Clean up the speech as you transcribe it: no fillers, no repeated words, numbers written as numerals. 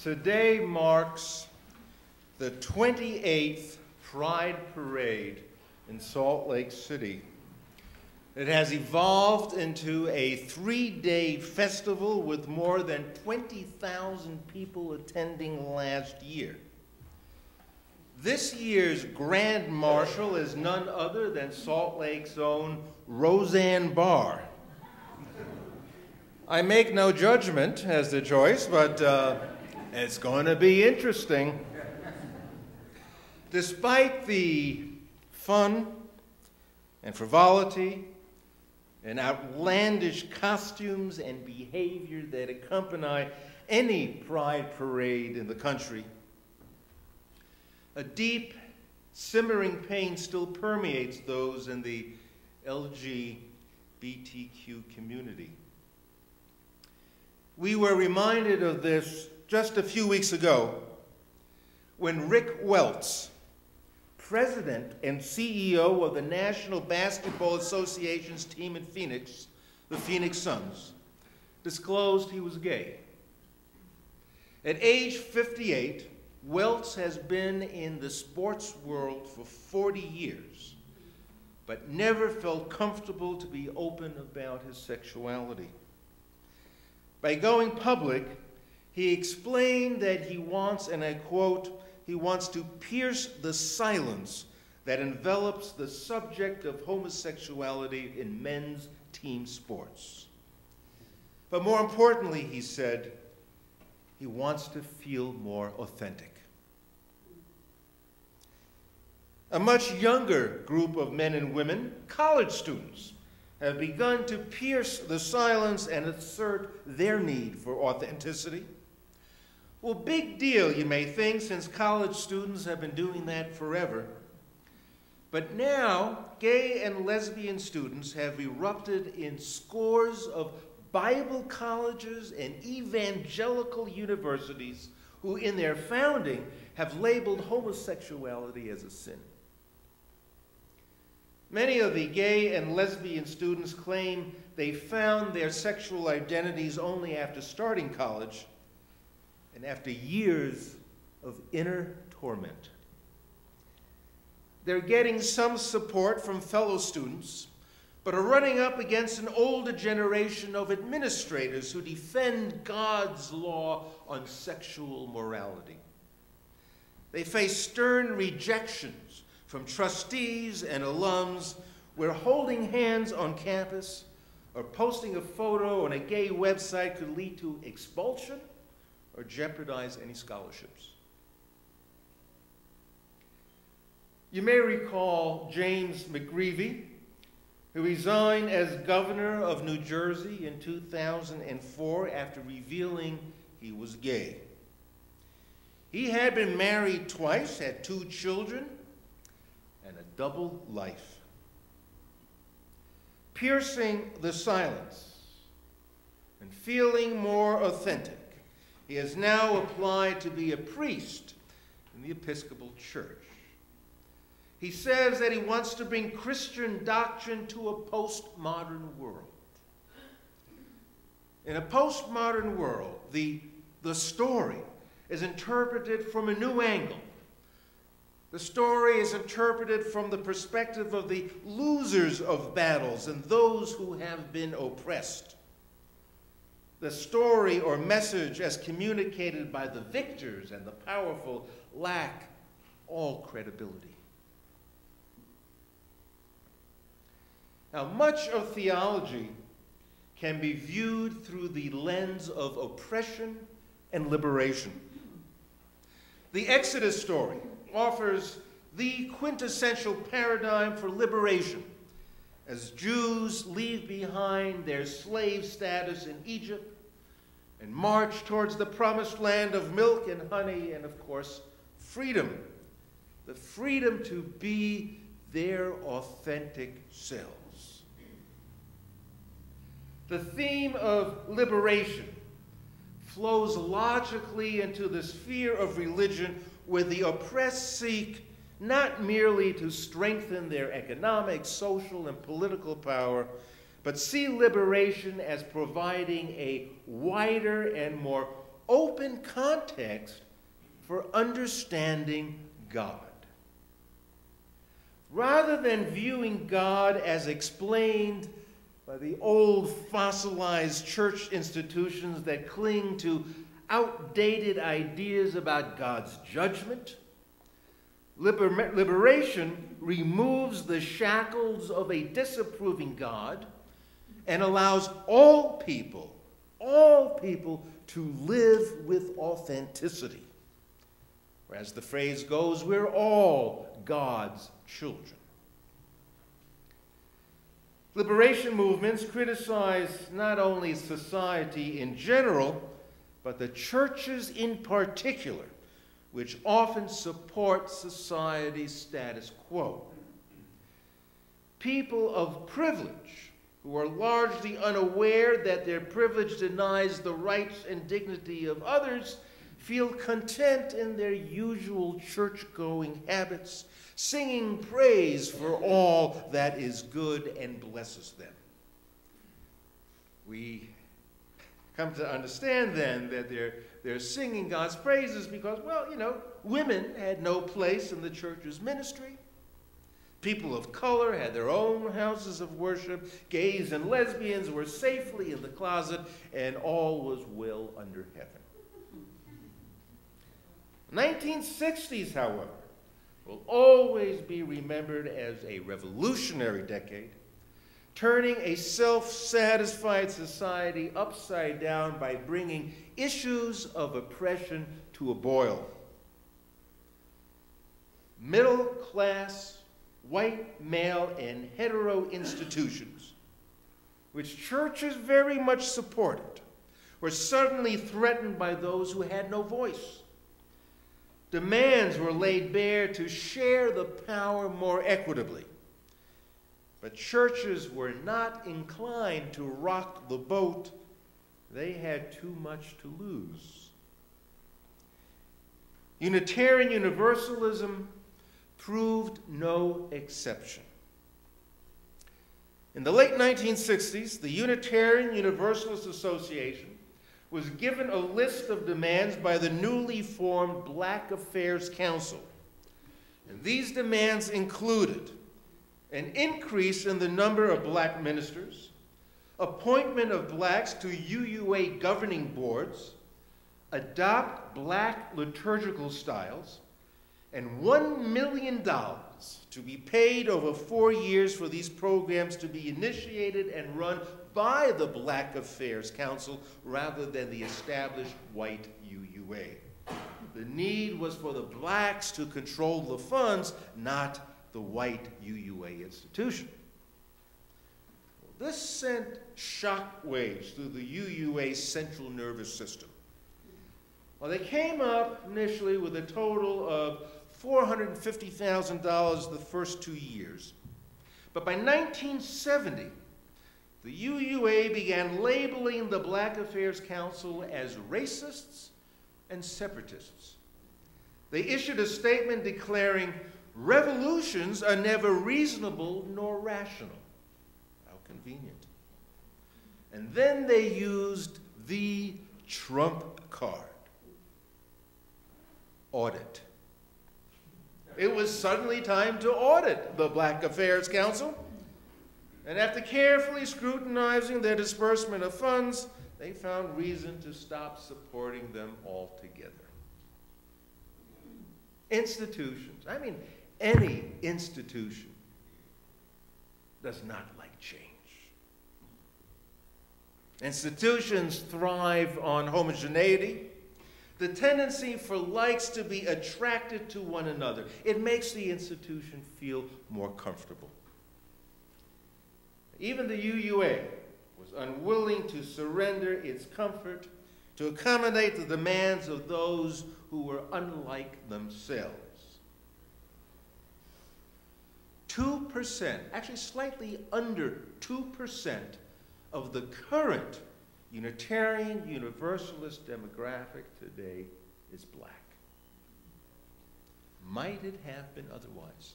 Today marks the 28th Pride Parade in Salt Lake City. It has evolved into a 3-day festival with more than 20,000 people attending last year. This year's Grand Marshal is none other than Salt Lake's own Roseanne Barr. I make no judgment as to choice, but it's going to be interesting. Despite the fun and frivolity and outlandish costumes and behavior that accompany any pride parade in the country, a deep, simmering pain still permeates those in the LGBTQ community. We were reminded of this just a few weeks ago when Rick Welts, president and CEO of the National Basketball Association's team in Phoenix, the Phoenix Suns, disclosed he was gay. At age 58, Welts has been in the sports world for 40 years, but never felt comfortable to be open about his sexuality. By going public, he explained that he wants, and I quote, he wants to pierce the silence that envelops the subject of homosexuality in men's team sports. But more importantly, he said, he wants to feel more authentic. A much younger group of men and women, college students, have begun to pierce the silence and assert their need for authenticity. Well, big deal, you may think, since college students have been doing that forever. But now, gay and lesbian students have erupted in scores of Bible colleges and evangelical universities who, in their founding, have labeled homosexuality as a sin. Many of the gay and lesbian students claim they found their sexual identities only after starting college and after years of inner torment. They're getting some support from fellow students, but are running up against an older generation of administrators who defend God's law on sexual morality. They face stern rejections from trustees and alums, where holding hands on campus or posting a photo on a gay website could lead to expulsion or jeopardize any scholarships. You may recall James McGreevey, who resigned as governor of New Jersey in 2004 after revealing he was gay. He had been married twice, had 2 children, and a double life. Piercing the silence and feeling more authentic, he has now applied to be a priest in the Episcopal Church. He says that he wants to bring Christian doctrine to a postmodern world. In a postmodern world, the story is interpreted from a new angle. The story is interpreted from the perspective of the losers of battles and those who have been oppressed. The story or message as communicated by the victors and the powerful lack all credibility. Now, much of theology can be viewed through the lens of oppression and liberation. The Exodus story offers the quintessential paradigm for liberation as Jews leave behind their slave status in Egypt and march towards the promised land of milk and honey and, of course, freedom. The freedom to be their authentic selves. The theme of liberation flows logically into the sphere of religion, where the oppressed seek not merely to strengthen their economic, social, and political power, but see liberation as providing a wider and more open context for understanding God. Rather than viewing God as explained by the old fossilized church institutions that cling to outdated ideas about God's judgment, liberation removes the shackles of a disapproving God and allows all people to live with authenticity. Or as the phrase goes, we're all God's children. Liberation movements criticize not only society in general, but the churches in particular, which often support society's status quo. People of privilege, who are largely unaware that their privilege denies the rights and dignity of others, feel content in their usual church-going habits, singing praise for all that is good and blesses them. We come to understand then that they're singing God's praises because, well, women had no place in the church's ministry. People of color had their own houses of worship. Gays and lesbians were safely in the closet, and all was well under heaven. 1960s, however, will always be remembered as a revolutionary decade, turning a self-satisfied society upside down by bringing issues of oppression to a boil. Middle-class, white, male, and hetero institutions, which churches very much supported, were suddenly threatened by those who had no voice. Demands were laid bare to share the power more equitably. But churches were not inclined to rock the boat. They had too much to lose. Unitarian Universalism proved no exception. In the late 1960s, the Unitarian Universalist Association was given a list of demands by the newly formed Black Affairs Council. And these demands included an increase in the number of black ministers, appointment of blacks to UUA governing boards, adopt black liturgical styles, and $1 million to be paid over 4 years for these programs to be initiated and run by the Black Affairs Council rather than the established white UUA. The need was for the blacks to control the funds, not the white UUA institution. This sent shockwaves through the UUA's central nervous system. Well, they came up initially with a total of $450,000 the first 2 years. But by 1970, the UUA began labeling the Black Affairs Council as racists and separatists. They issued a statement declaring, "Revolutions are never reasonable nor rational." How convenient. And then they used the trump card: audit. It was suddenly time to audit the Black Affairs Council. And after carefully scrutinizing their disbursement of funds, they found reason to stop supporting them altogether. Institutions, any institution does not like change. Institutions thrive on homogeneity, the tendency for likes to be attracted to one another. It makes the institution feel more comfortable. Even the UUA was unwilling to surrender its comfort to accommodate the demands of those who were unlike themselves. 2%, actually slightly under 2% of the current Unitarian Universalist demographic today is black. Might it have been otherwise?